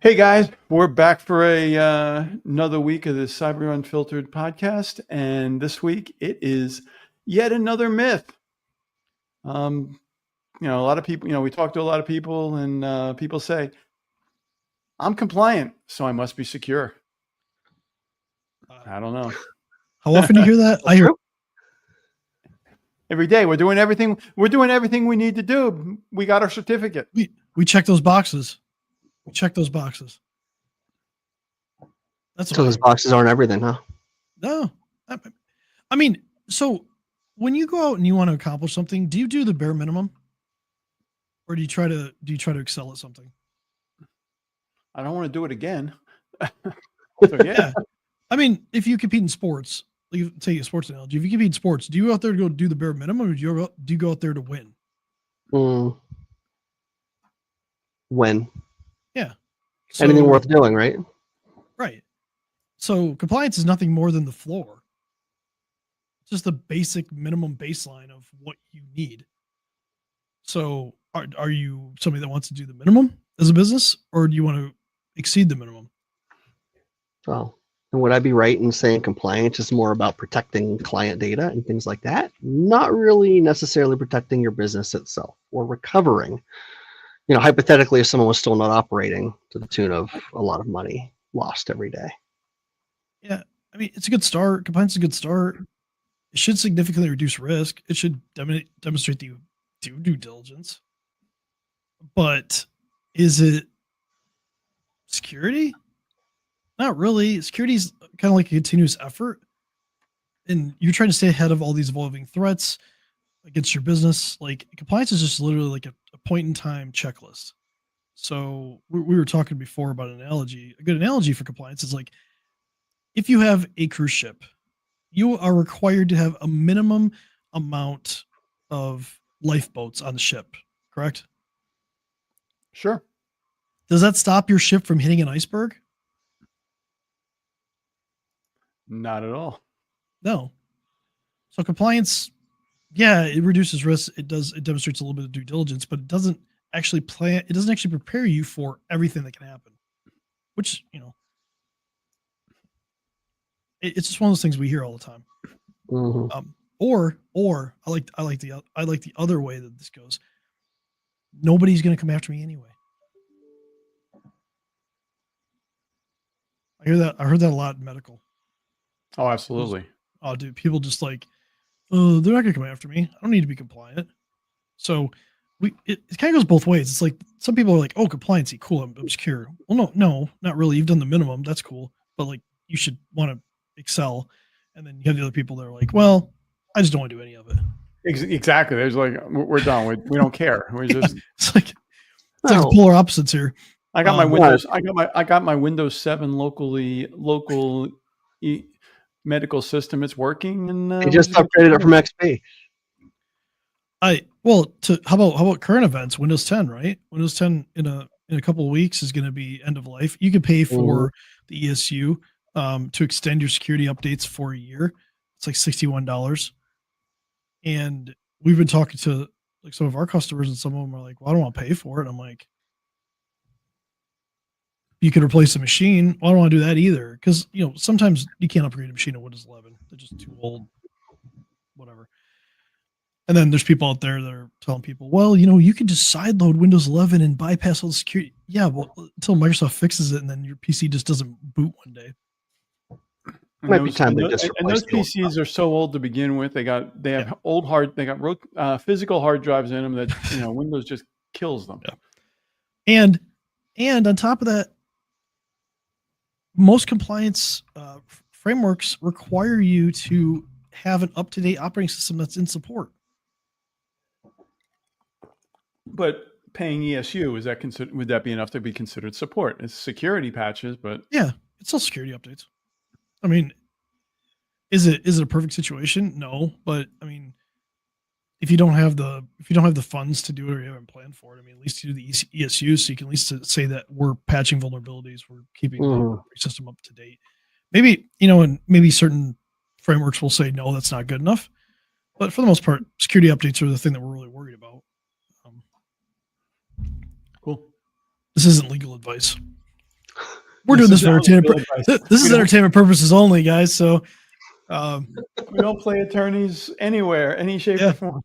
Hey guys, we're back for another week of the Cyber Unfiltered podcast, and this week it is yet another myth. A lot of people, we talk to a lot of people, and people say, "I'm compliant, so I must be secure." I don't know. How often do you hear that? I hear every day. We're doing everything. We're doing everything we need to do. We got our certificate. we check those boxes. We check those boxes. That's so those boxes aren't everything, huh? No, I mean, so when you go out and you want to accomplish something, do you do the bare minimum, or do you try to excel at something? I don't want to do it again. So, yeah. I mean, if you compete in sports, like take a sports analogy. If you compete in sports, do you go out there to go do the bare minimum, or do you go out there to win? When? Yeah. So, anything worth doing, right? Right. So compliance is nothing more than the floor. It's just the basic minimum baseline of what you need. So are you somebody that wants to do the minimum as a business, or do you want to exceed the minimum? Well, and would I be right in saying compliance is more about protecting client data and things like that? Not really necessarily protecting your business itself or recovering. Hypothetically, if someone was still not operating to the tune of a lot of money lost every day. Yeah, I mean, it's a good start. Compliance is a good start. It should significantly reduce risk. It should demonstrate that you do due diligence. But is it security? Not really. Security is kind of like a continuous effort. And you're trying to stay ahead of all these evolving threats against your business. Like compliance is just literally like a point in time checklist. So we were talking before about an analogy. A good analogy for compliance is like, if you have a cruise ship, you are required to have a minimum amount of lifeboats on the ship, correct? Sure. Does that stop your ship from hitting an iceberg? Not at all. No. So compliance, yeah, it reduces risk. It demonstrates a little bit of due diligence, but it doesn't actually prepare you for everything that can happen, which, it's just one of those things we hear all the time. Mm-hmm. Or I like the other way that this goes. Nobody's going to come after me anyway. I heard that a lot in medical. Oh, absolutely. Oh, dude, people just like, oh, they're not going to come after me. I don't need to be compliant. So it kind of goes both ways. It's like some people are like, oh, compliancy, cool, I'm secure. Well, no, not really. You've done the minimum. That's cool. But like, you should want to excel. And then you have the other people that are like, well, I just don't want to do any of it. Exactly. There's like, we're done. We don't care. We just it's like polar opposites here. I got my Windows. I got my Windows 7 local medical system. It's working, and you just upgraded it from XP. How about current events? Windows 10, right? Windows 10 in a couple of weeks is going to be end of life. You can pay for the ESU to extend your security updates for a year. It's like $61. And we've been talking to like some of our customers, and some of them are like, well, I don't want to pay for it. I'm like, you could replace the machine. Well, I don't want to do that either. Because, sometimes you can't upgrade a machine to Windows 11. They're just too old, whatever. And then there's people out there that are telling people, well, you can just sideload Windows 11 and bypass all the security. Yeah, well, until Microsoft fixes it, and then your PC just doesn't boot one day. And those PCs are so old to begin with. They have old physical hard drives in them that Windows just kills them. Yeah. And on top of that, most compliance frameworks require you to have an up-to-date operating system that's in support. But paying ESU, would that be enough to be considered support? It's security patches, but yeah, it's still security updates. I mean, is it a perfect situation? No, but I mean, if you don't have the funds to do it, or you haven't planned for it, I mean, at least you do the ESU, so you can at least say that we're patching vulnerabilities, we're keeping the operating system up to date. Maybe and maybe certain frameworks will say no, that's not good enough. But for the most part, security updates are the thing that we're really worried about. Cool. This isn't legal advice. We're doing this for This is entertainment. This is entertainment purposes only, guys. So we don't play attorneys anywhere, any shape or form.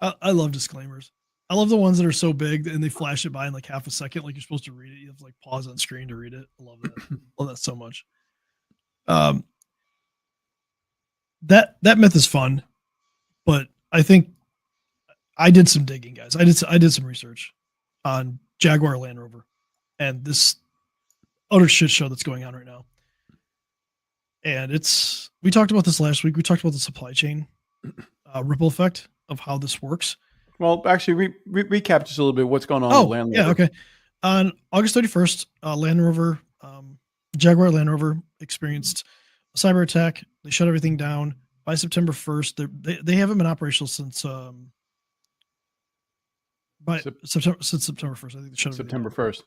I love disclaimers. I love the ones that are so big and they flash it by in like half a second, like you're supposed to read it. You have to like pause on screen to read it. I love that. Love that so much. That myth is fun, but I think I did some digging, guys. I did some research on Jaguar Land Rover and this utter shit show that's going on right now. And we talked about this last week. We talked about the supply chain ripple effect of how this works. Well, actually, recap just a little bit what's going on with Land Rover. Yeah, okay. On August 31st, Land Rover, Jaguar Land Rover experienced a cyber attack. They shut everything down. By September 1st, they haven't been operational since September 1st. I think they shut September 1st.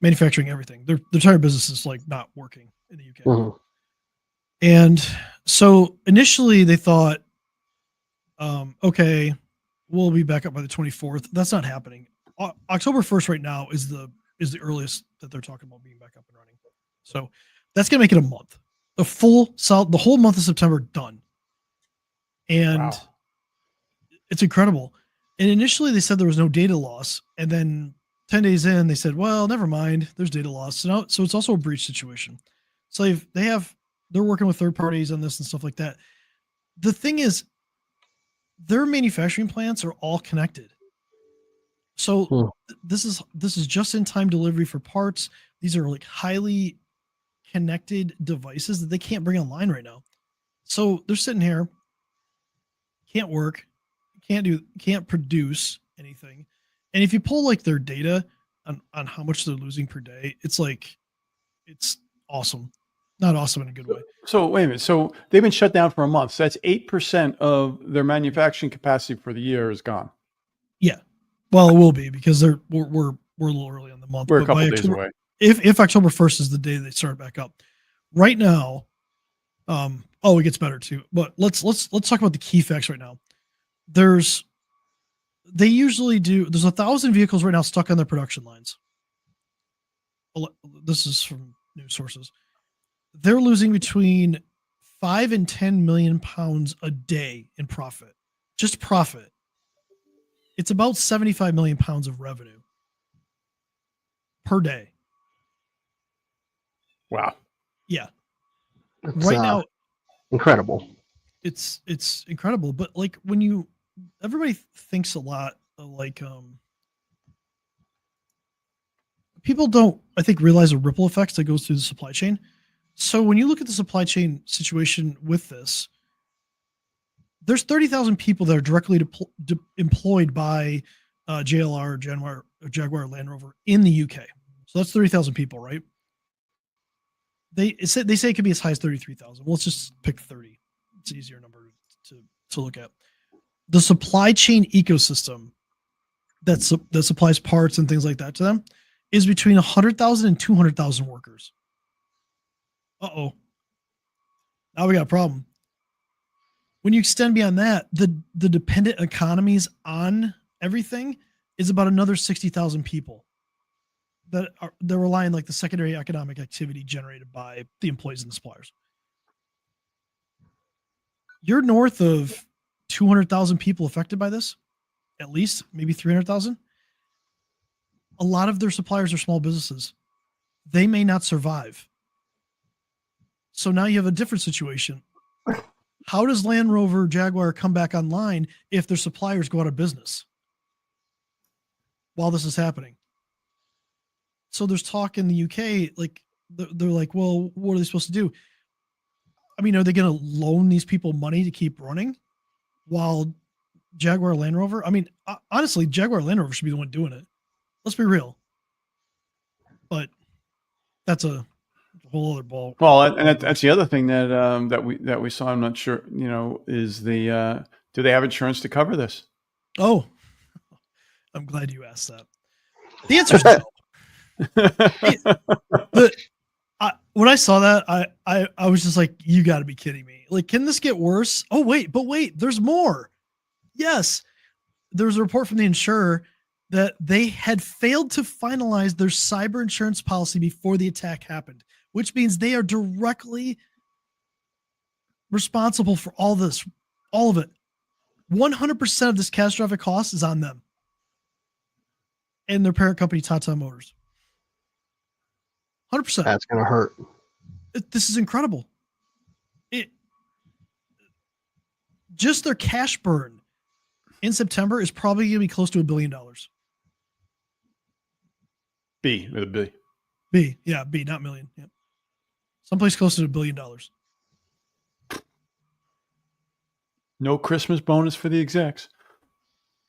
Manufacturing everything. Their entire business is like not working in the UK. Mm-hmm. And so initially they thought, okay, we'll be back up by the 24th. That's not happening. October 1st right now is the earliest that they're talking about being back up and running. So that's going to make it a month. The whole month of September done. And It's incredible. And initially they said there was no data loss. And then 10 days in, they said, well, never mind. There's data loss. So it's also a breach situation. So they're working with third parties on this and stuff like that. The thing is, their manufacturing plants are all connected. So this is just in time delivery for parts. These are like highly connected devices that they can't bring online right now. So they're sitting here, can't work, can't produce anything. And if you pull like their data on how much they're losing per day, it's awesome. Not awesome in a good way. So wait a minute. So they've been shut down for a month. So that's 8% of their manufacturing capacity for the year is gone. Yeah. Well, it will be because we're a little early on the month. We're a couple days away. If October 1st is the day they start back up. Right now, it gets better too. But let's talk about the key facts right now. There's 1,000 vehicles right now stuck on their production lines. This is from news sources. They're losing between 5 and 10 million pounds a day in profit. Just profit. It's about 75 million pounds of revenue per day. Wow. Yeah. It's, right now, incredible. It's incredible. But like everybody thinks a lot of like, people don't, I think, realize the ripple effects that goes through the supply chain. So when you look at the supply chain situation with this, there's 30,000 people that are directly employed by JLR, Jaguar Land Rover in the UK. So that's 30,000 people, right? They say it could be as high as 33,000. Well, let's just pick 30. It's an easier number to look at. The supply chain ecosystem that supplies parts and things like that to them is between 100,000 and 200,000 workers. Uh-oh. Now we got a problem. When you extend beyond that, the dependent economies on everything is about another 60,000 people they're relying like the secondary economic activity generated by the employees and the suppliers. You're north of 200,000 people affected by this, at least maybe 300,000. A lot of their suppliers are small businesses. They may not survive. So now you have a different situation. How does Land Rover Jaguar come back online if their suppliers go out of business while this is happening? So there's talk in the UK, like they're like, well, what are they supposed to do? I mean, are they going to loan these people money to keep running while Jaguar Land Rover? I mean, honestly, Jaguar Land Rover should be the one doing it. Let's be real. But that's a whole other ball. Well, and that's the other thing that we saw. I'm not sure, is do they have insurance to cover this? Oh, I'm glad you asked that. The answer is no. When I saw that, I was just like, you got to be kidding me. Like, can this get worse? Oh, wait, there's more. Yes. There was a report from the insurer that they had failed to finalize their cyber insurance policy before the attack happened, which means they are directly responsible for all this, all of it. 100% of this catastrophic cost is on them and their parent company, Tata Motors. 100%. That's going to hurt. This is incredible. Just their cash burn in September is probably going to be close to $1 billion. B with a B. B, yeah, B, not million. Yeah. Someplace close to $1 billion. No Christmas bonus for the execs.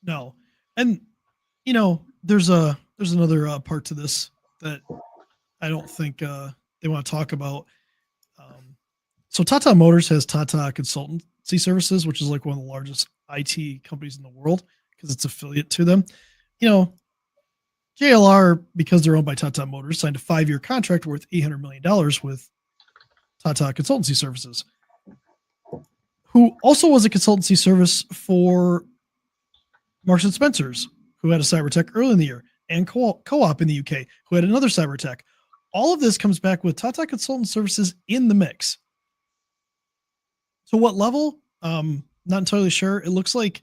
No. And there's another part to this that I don't think they want to talk about. So Tata Motors has Tata Consultancy Services, which is like one of the largest IT companies in the world because it's affiliate to them. JLR, because they're owned by Tata Motors, signed a 5-year contract worth $800 million with Tata Consultancy Services, who also was a consultancy service for Marks and Spencer's, who had a cyber attack early in the year, and Co-op in the UK, who had another cyber attack. All of this comes back with Tata Consultant Services in the mix. To what level? Not entirely sure. It looks like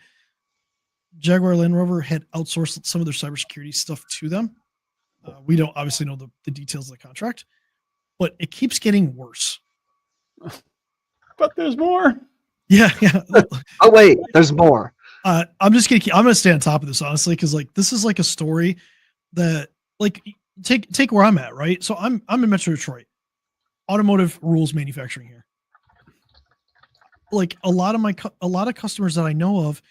Jaguar Land Rover had outsourced some of their cybersecurity stuff to them. We don't obviously know the details of the contract, but it keeps getting worse. But there's more. Yeah. Oh wait, there's more. I'm just gonna I'm gonna stay on top of this, honestly, because this is like a story that take where I'm at, right? So I'm in Metro Detroit, automotive rules manufacturing here. Like a lot of customers that I know of,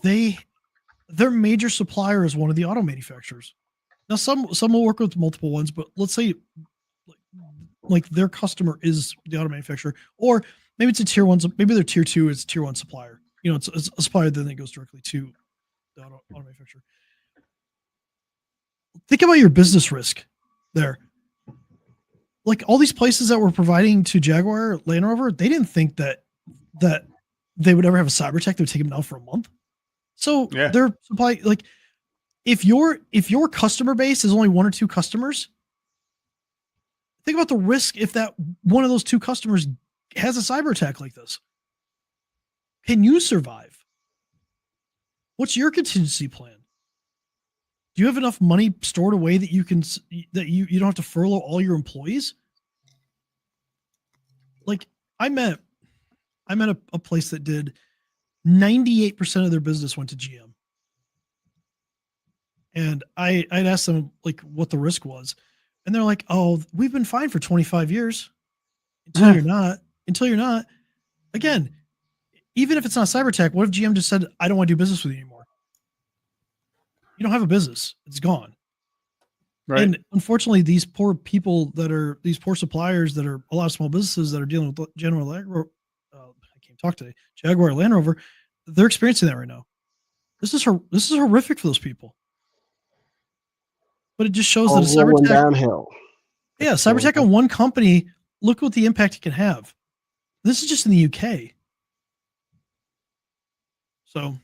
their major supplier is one of the auto manufacturers. Now some will work with multiple ones, but let's say like their customer is the auto manufacturer, or maybe it's a tier one, maybe they're tier two, it's tier one supplier. It's a supplier then that goes directly to the auto manufacturer. Think about your business risk there. Like all these places that were providing to Jaguar Land Rover, they didn't think that they would ever have a cyber attack that would take them down for a month. So their supply, like if your customer base is only 1 or 2 customers, think about the risk if that one of those 2 customers has a cyber attack like this. Can you survive? What's your contingency plan? Do you have enough money stored away that you don't have to furlough all your employees? Like I met a place that did 98% of their business went to GM. And I'd asked them like what the risk was. And they're like, oh, we've been fine for 25 years. Until you're not. Again, even if it's not a cyber attack, what if GM just said, I don't want to do business with you anymore? You don't have a business. It's gone. Right. And unfortunately, these poor people these poor suppliers that are a lot of small businesses that are dealing with Jaguar Land Rover, they're experiencing that right now. This is horrific for those people. But it just shows that a cyber attack downhill. Yeah, cyber attack on one company, look what the impact it can have. This is just in the UK. So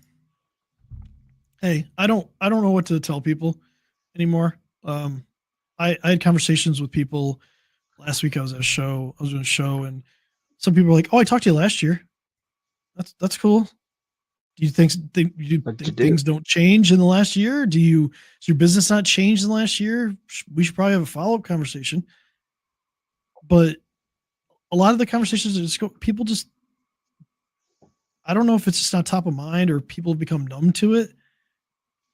hey, I don't know what to tell people anymore. I had conversations with people last week. I was doing a show, and some people were like, "Oh, I talked to you last year. That's cool. Do you think things don't change in the last year? Has your business not changed in the last year? We should probably have a follow-up conversation." But a lot of the conversations people just, I don't know if it's just not top of mind or people have become numb to it,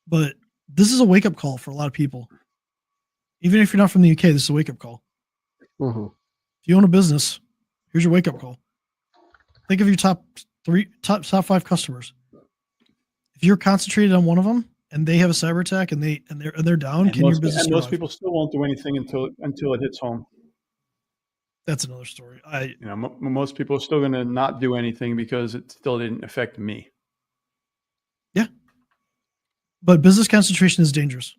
but this is a wake-up call for a lot of people. Even if you're not from the UK, this is a wake-up call. Mm-hmm. If you own a business, here's your wake-up call. Think of your top 5 customers. If you're concentrated on one of them and they have a cyber attack and they're down, can your business? And most people still won't do anything until it hits home. That's another story. Most people are still going to not do anything because it still didn't affect me. Yeah, but business concentration is dangerous.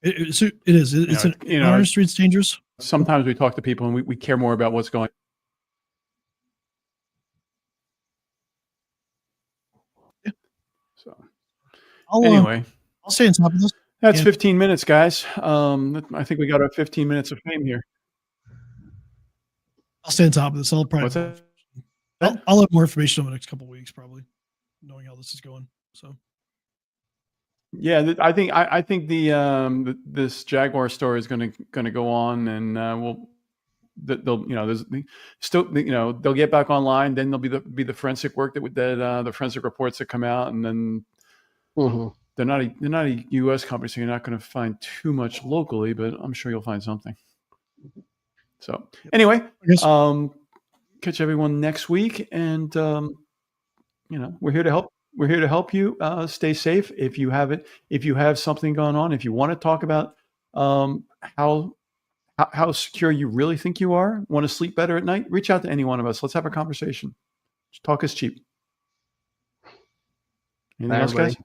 It is. It's in our industry. It's dangerous. Sometimes we talk to people and we care more about what's going. Yeah. So anyway, I'll stay on top of this. That's 15 minutes, guys. I think we got our 15 minutes of fame here. I'll stay on top of this. I'll probably. I'll have more information over the next couple of weeks, probably, knowing how this is going. So. Yeah, I think this Jaguar story is going to go on, and they'll there's still they'll get back online. Then there'll be the forensic work that the forensic reports that come out, and then they're not a U.S. company, so you're not going to find too much locally, but I'm sure you'll find something. So anyway, catch everyone next week, and we're here to help. We're here to help you stay safe. If you have something going on, if you want to talk about how secure you really think you are, want to sleep better at night, reach out to any one of us. Let's have a conversation. Talk is cheap. Anything else, guys?